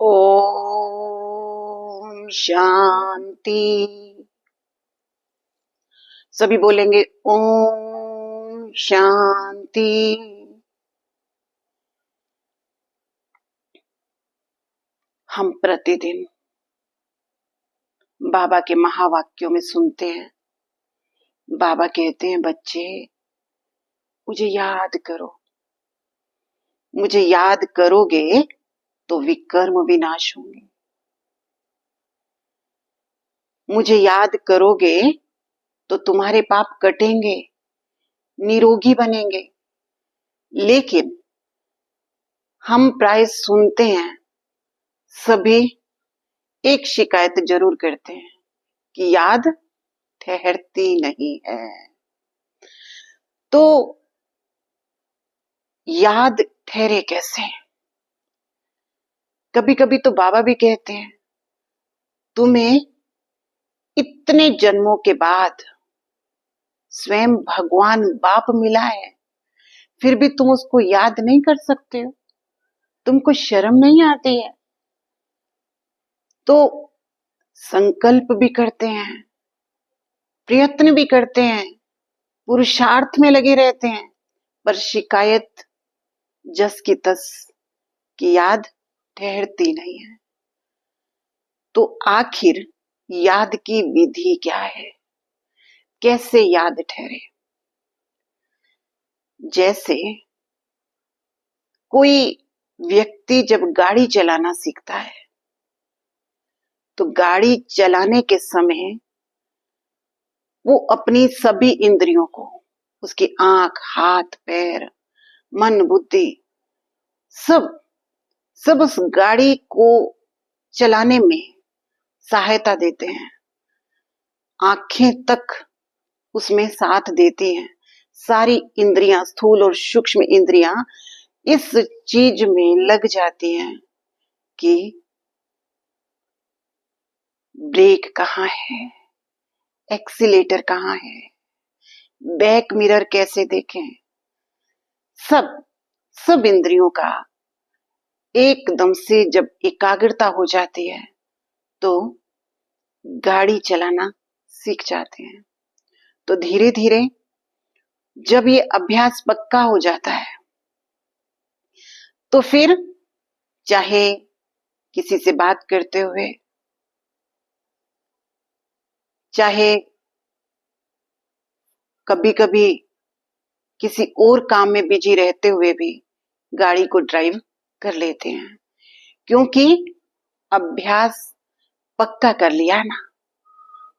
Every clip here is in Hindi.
ओम शांति। सभी बोलेंगे ओम शांति। हम प्रतिदिन बाबा के महावाक्यों में सुनते हैं, बाबा कहते हैं बच्चे मुझे याद करो, मुझे याद करोगे तो विकर्म विनाश होंगे, मुझे याद करोगे तो तुम्हारे पाप कटेंगे, निरोगी बनेंगे। लेकिन हम प्राय सुनते हैं, सभी एक शिकायत जरूर करते हैं कि याद ठहरती नहीं है। तो याद ठहरे कैसे? कभी कभी तो बाबा भी कहते हैं तुम्हें इतने जन्मों के बाद स्वयं भगवान बाप मिला है, फिर भी तुम उसको याद नहीं कर सकते हो, तुमको शर्म नहीं आती है। तो संकल्प भी करते हैं, प्रयत्न भी करते हैं, पुरुषार्थ में लगे रहते हैं, पर शिकायत जस की तस की याद ठहरती नहीं है। तो आखिर याद की विधि क्या है, कैसे याद ठहरे? जैसे कोई व्यक्ति जब गाड़ी चलाना सीखता है तो गाड़ी चलाने के समय वो अपनी सभी इंद्रियों को, उसकी आंख, हाथ, पैर, मन, बुद्धि, सब सब उस गाड़ी को चलाने में सहायता देते हैं। आंखें तक उसमें साथ देती हैं। सारी इंद्रियां, स्थूल और सूक्ष्म इंद्रियां इस चीज में लग जाती हैं कि ब्रेक कहाँ है, एक्सीलेटर कहाँ है, बैक मिरर कैसे देखें। सब सब इंद्रियों का एकदम से जब एकाग्रता हो जाती है तो गाड़ी चलाना सीख जाते हैं। तो धीरे धीरे जब ये अभ्यास पक्का हो जाता है तो फिर चाहे किसी से बात करते हुए, चाहे कभी कभी किसी और काम में बिजी रहते हुए भी गाड़ी को ड्राइव कर लेते हैं, क्योंकि अभ्यास पक्का कर लिया ना।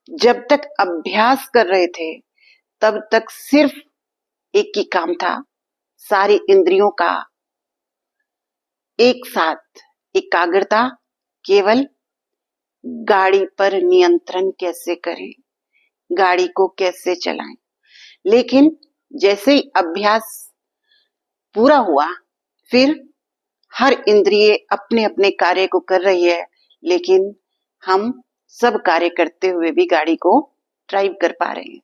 जब तक अभ्यास कर रहे थे तब तक सिर्फ एक ही काम था, सारी इंद्रियों का एक साथ एकाग्रता, केवल गाड़ी पर नियंत्रण कैसे करें, गाड़ी को कैसे चलाएं। लेकिन जैसे ही अभ्यास पूरा हुआ फिर हर इंद्रिय अपने अपने कार्य को कर रही है, लेकिन हम सब कार्य करते हुए भी गाड़ी को ड्राइव कर पा रहे हैं।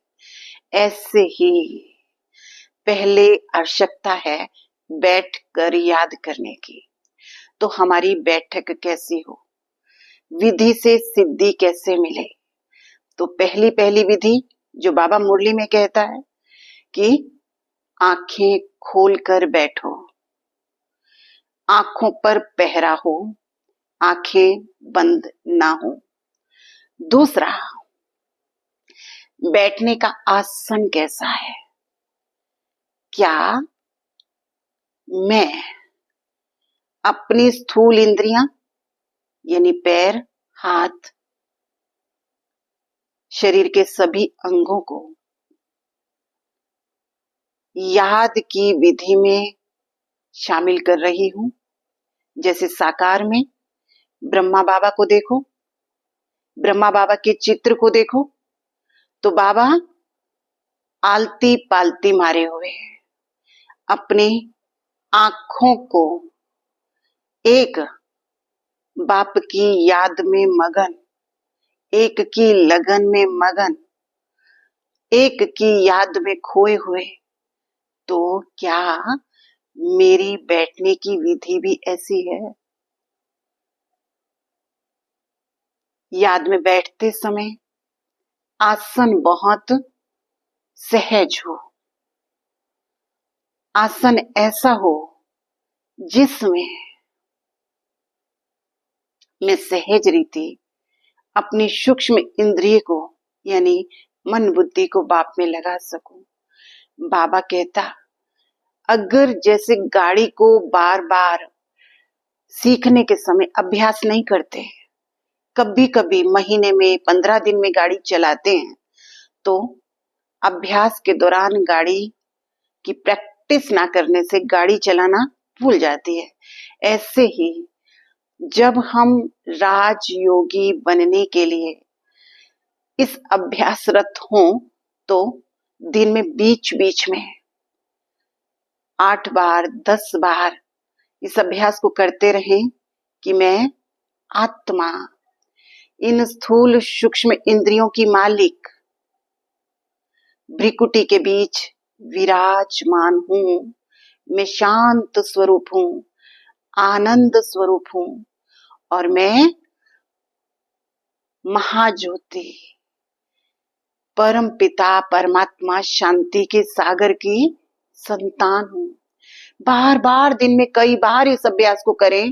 ऐसे ही पहले आवश्यकता है बैठकर याद करने की। तो हमारी बैठक कैसी हो, विधि से सिद्धि कैसे मिले? तो पहली पहली विधि जो बाबा मुरली में कहता है कि आंखें खोलकर बैठो, आंखों पर पहरा हो, आंखें बंद ना हो। दूसरा, बैठने का आसन कैसा है? क्या मैं अपनी स्थूल इंद्रियां यानी पैर, हाथ, शरीर के सभी अंगों को याद की विधि में शामिल कर रही हूं? जैसे साकार में ब्रह्मा बाबा को देखो, ब्रह्मा बाबा के चित्र को देखो तो बाबा आलती पालती मारे हुए हैं, अपनी आंखों को एक बाप की याद में मगन, एक की लगन में मगन, एक की याद में खोए हुए। तो क्या मेरी बैठने की विधि भी ऐसी है? याद में बैठते समय आसन बहुत सहज हो, आसन ऐसा हो जिसमें मैं सहज रीति अपनी सूक्ष्म इंद्रिय को यानी मन बुद्धि को बाप में लगा सकूं। बाबा कहता, अगर जैसे गाड़ी को बार बार सीखने के समय अभ्यास नहीं करते, कभी कभी महीने में 15 दिन में गाड़ी चलाते हैं, तो अभ्यास के दौरान गाड़ी की प्रैक्टिस ना करने से गाड़ी चलाना भूल जाती है। ऐसे ही जब हम राजयोगी बनने के लिए इस अभ्यासरत हों, तो दिन में बीच बीच में 8 बार 10 बार इस अभ्यास को करते रहें कि मैं आत्मा इन स्थूल सूक्ष्म इंद्रियों की मालिक भ्रिकुटी के बीच विराजमान हूं। मैं शांत स्वरूप हूं, आनंद स्वरूप हूं और मैं महाज्योति परम पिता परमात्मा शांति के सागर की संतान हूं। बार बार दिन में कई बार इस अभ्यास को करें,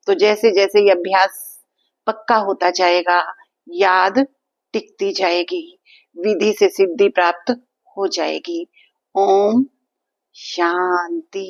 तो जैसे जैसे ये अभ्यास पक्का होता जाएगा, याद टिकती जाएगी, विधि से सिद्धि प्राप्त हो जाएगी। ओम शांति।